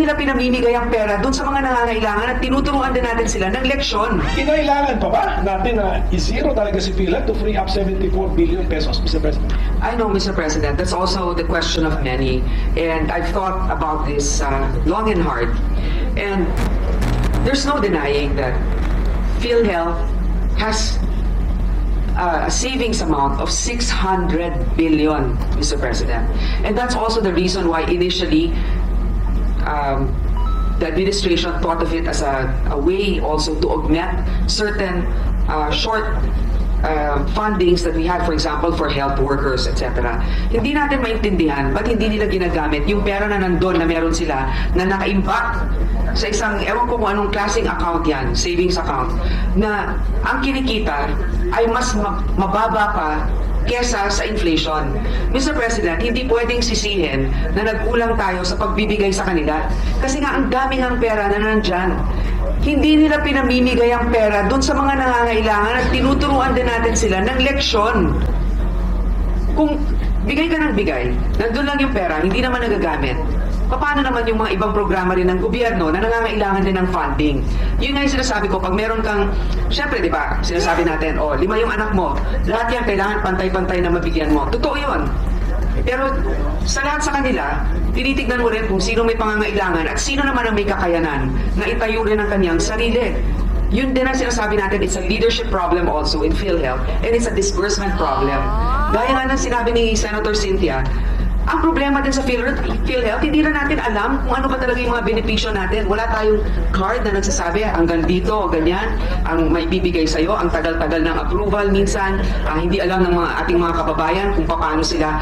nila pinamimigay ang pera dun sa mga nangangailangan at tinuturuan din natin sila ng leksyon. Kinailangan pa ba natin na i-zero talaga si PhilHealth to free up 74 billion pesos, Mr. President? I know, Mr. President, that's also the question of many. And I've thought about this long and hard. And there's no denying that PhilHealth has a savings amount of 600 billion, Mr. President. And that's also the reason why initially the administration thought of it as a way also to augment certain short fundings that we had, for example, for health workers, etc. Hindi natin maintindihan ba't hindi nila ginagamit yung pera na nandun na meron sila na naka-impact sa isang, ewan ko kung anong klaseng account yan, savings account, na ang kinikita ay mas mababa pa kesa sa inflation. Mr. President, hindi pwedeng sisihin na nagkulang tayo sa pagbibigay sa kanila kasi nga ang dami ng pera na nandyan. Hindi nila pinamimigay ang pera dun sa mga nangangailangan at tinuturuan din natin sila ng leksyon. Kung bigay ka ng bigay, nandun lang yung pera, hindi naman nagagamit. Paano naman yung mga ibang programa rin ng gobyerno na nangangailangan din ng funding? Yun nga yung sinasabi ko, pag meron kang, syempre di ba, sinasabi natin, 5 yung anak mo, lahat yan kailangan pantay-pantay na mabigyan mo. Totoo yun. Pero sa lahat sa kanila, tinitignan mo rin kung sino may pangangailangan at sino naman ang may kakayanan na itayo rin ang kanyang sarili. Yun din ang sinasabi natin, it's a leadership problem also in PhilHealth and it's a disbursement problem. Gaya nga ng sinabi ni Senator Cynthia, ang problema din sa PhilHealth, hindi na natin alam kung ano ba talaga yung mga benepisyo natin. Wala tayong card na nagsasabi hanggang dito o ganyan ang may bibigay sa'yo. Ang tagal-tagal ng approval minsan. Hindi alam ng ating mga kababayan kung paano sila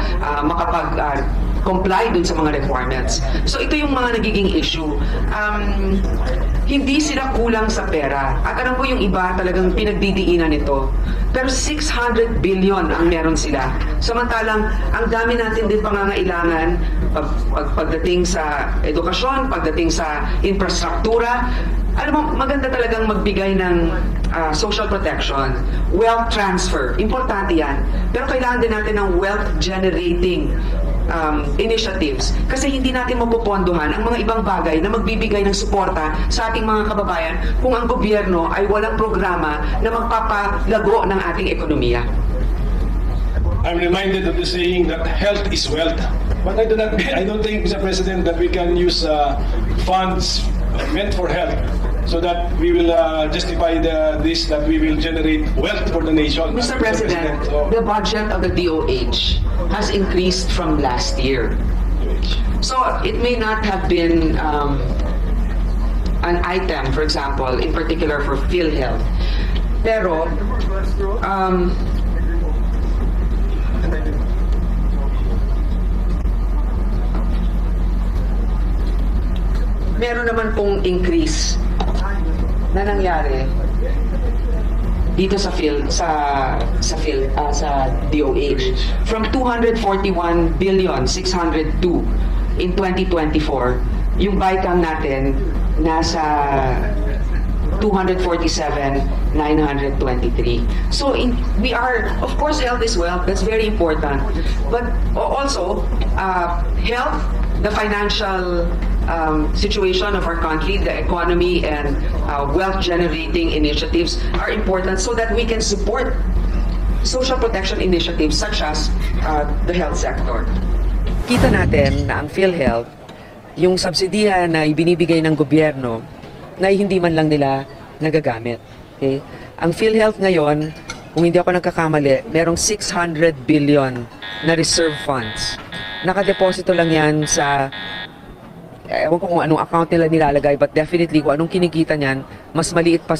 comply dun sa mga requirements. So ito yung mga nagiging issue. Hindi sila kulang sa pera. At alam ko yung iba talagang pinagdidiinan nito. Pero 600 billion ang meron sila. Samantalang ang dami natin din pangangailangan pagdating sa edukasyon, pagdating sa infrastruktura. Alam mo, maganda talagang magbigay ng social protection, wealth transfer. Importante yan. Pero kailangan din natin ng wealth generating initiatives kasi hindi natin mapupondohan ang mga ibang bagay na magbibigay ng suporta sa ating mga kababayan kung ang gobyerno ay walang programa na magpapalago ng ating ekonomiya. I'm reminded of the saying that health is wealth. But I don't think, Mr. President, that we can use funds meant for health so that we will justify this, that we will generate wealth for the nation. Mr. President, the budget of the DOH has increased from last year. So it may not have been an item, for example, in particular for PhilHealth. Pero, meron naman pong increase na nangyari dito sa DOH from 241 billion 602 in 2024, yung BICAM natin nasa 247,923. So we are, of course, health is wealth. That's very important. But also, health, the financial situation of our country, the economy, and wealth-generating initiatives are important so that we can support social protection initiatives such as the health sector. Kita natin na ang PhilHealth, yung subsidiya na ibinibigay ng gobyerno, na hindi man lang nila nagagamit. Okay? Ang PhilHealth ngayon, kung hindi ako nagkakamali, merong 600 billion na reserve funds. Nakadeposito lang yan sa ewan ko kung anong account nila nilalagay, but definitely kung anong kinikita niyan, mas maliit pa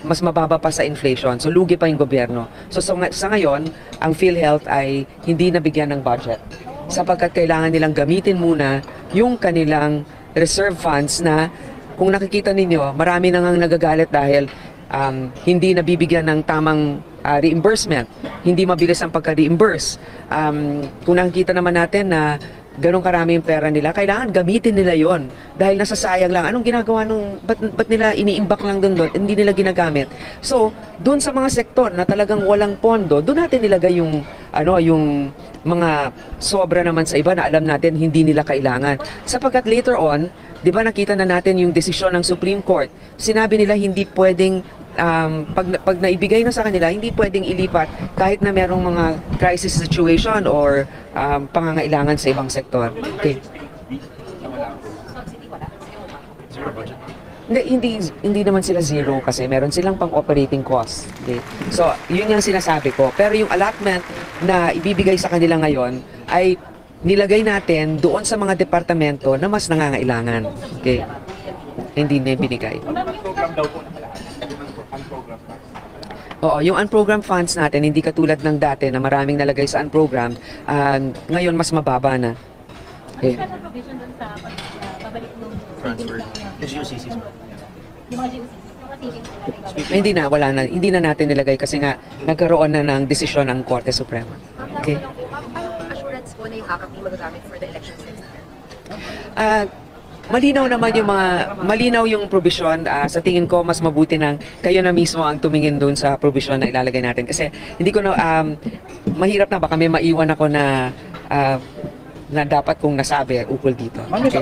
mas mababa pa sa inflation. So lugi pa yung gobyerno. So sa ngayon, ang PhilHealth ay hindi nabigyan ng budget sapagkat kailangan nilang gamitin muna yung kanilang reserve funds na kung nakikita ninyo, marami nang nagagalit dahil hindi nabibigyan ng tamang reimbursement. Hindi mabilis ang pagka-reimburse. Kung nakikita naman natin na ganun karami yung pera nila, kailangan gamitin nila yon dahil nasasayang lang. Anong ginagawa nung, ba't nila iniimbak lang doon, hindi nila ginagamit. So, doon sa mga sektor na talagang walang pondo, doon natin nilagay yung, yung mga sobra naman sa iba na alam natin hindi nila kailangan. Sapagkat later on, di ba nakita na natin yung desisyon ng Supreme Court, sinabi nila hindi pwedeng pag naibigay na sa kanila, hindi pwedeng ilipat kahit na merong mga crisis situation or pangangailangan sa ibang sektor. Okay. Hindi naman sila zero kasi meron silang pang operating cost. Okay. So, yun yung sinasabi ko. Pero yung allotment na ibibigay sa kanila ngayon ay nilagay natin doon sa mga departamento na mas nangangailangan. Okay. Hindi na binigay. Oo, yung unprogrammed funds natin, hindi katulad ng dati na maraming nalagay sa unprogrammed, ngayon mas mababa na. Okay. Hindi na, wala na. Hindi na natin nilagay kasi nga nagkaroon na ng desisyon ng Korte Suprema. Okay. Assurance po na yung AKP magagamit for the elections next year? Malinaw naman yung malinaw yung provision. Sa tingin ko mas mabuti nang kayo na mismo ang tumingin doon sa provision na ilalagay natin kasi hindi ko na mahirap na baka may maiwan ako na na dapat kong nasabi ukol dito. Okay.